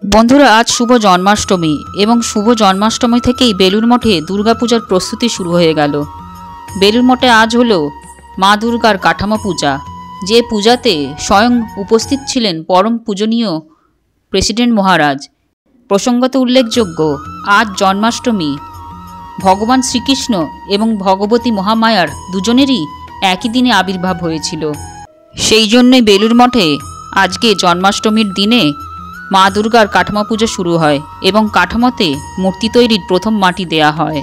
বন্ধুরা, আজ শুভ জন্মাষ্টমী এবং শুভ জন্মাষ্টমী থেকেই বেলুড় মঠে দুর্গাপূজার প্রস্তুতি শুরু হয়ে গেল। বেলুড় মঠে আজ হলো মা দুর্গার কাঠামো পূজা, যে পূজাতে স্বয়ং উপস্থিত ছিলেন পরম পূজনীয় প্রেসিডেন্ট মহারাজ। প্রসঙ্গত উল্লেখযোগ্য, আজ জন্মাষ্টমী ভগবান শ্রীকৃষ্ণ এবং ভগবতী মহামায়ার দুজনেরই একই দিনে আবির্ভাব হয়েছিল। সেই জন্যই বেলুড় মঠে আজকে জন্মাষ্টমীর দিনে মা দুর্গার কাঠামো পুজো শুরু হয় এবং কাঠামোতে মূর্তি তৈরির প্রথম মাটি দেয়া হয়।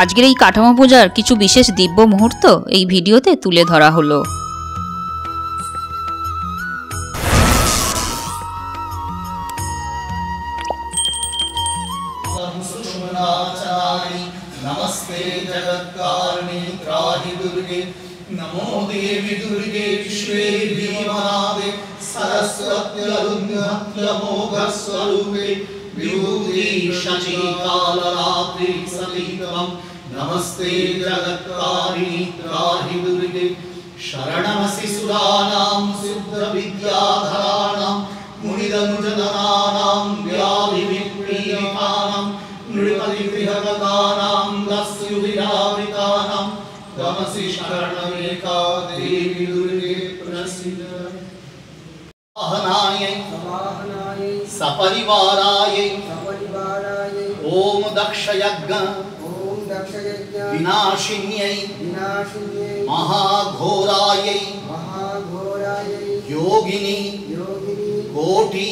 আজকের এই কাঠামো পূজার কিছু বিশেষ দিব্য মুহূর্ত এই ভিডিওতে তুলে ধরা হলো। नमस्ते जगत्कारिणी त्राहि दुर्गे नमो देवी दुर्गे विश्वे भीमनादे सरस्वत्यरुन्धत्यमोघस्वरूपे विभूति शची कालरात्रि सतीत्वं नमस्ते जगत्कारिणी त्राहि दुर्गे शरणमसि सुराणां सिद्धविद्याधराणां मुनिदनुजननानां व्याधिविपीडितानां नृपतिगृहगतानां दस्युविरावृतानां त्वमसि शरणमेका देवी दुर्गे प्रसीद। वाहनायै सपरिवारायै ओम दक्षयज्ञ विनाशिन्यै महाघोरायै योगिनी कोटि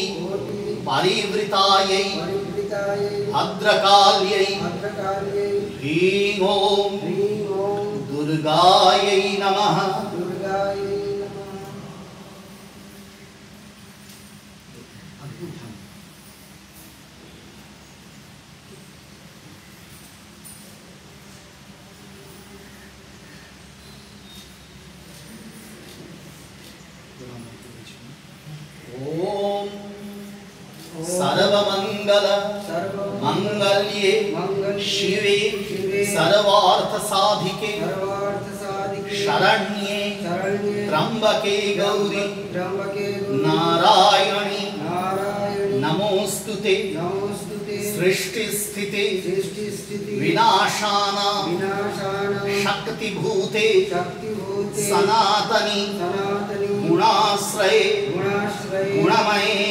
परिवृतायै भद्रकाल्यै ह्रीं ओम दुर्गायै नमः। ओम सर्वमंगल मंगल्ये शिवे सर्वार्थ साधिके शरण्ये त्र्यंबके गौरी नारायणी नमोस्तुते सृष्टि स्थिति विनाशाना शक्तिभूते सनातनी गुणाश्रये गुणमये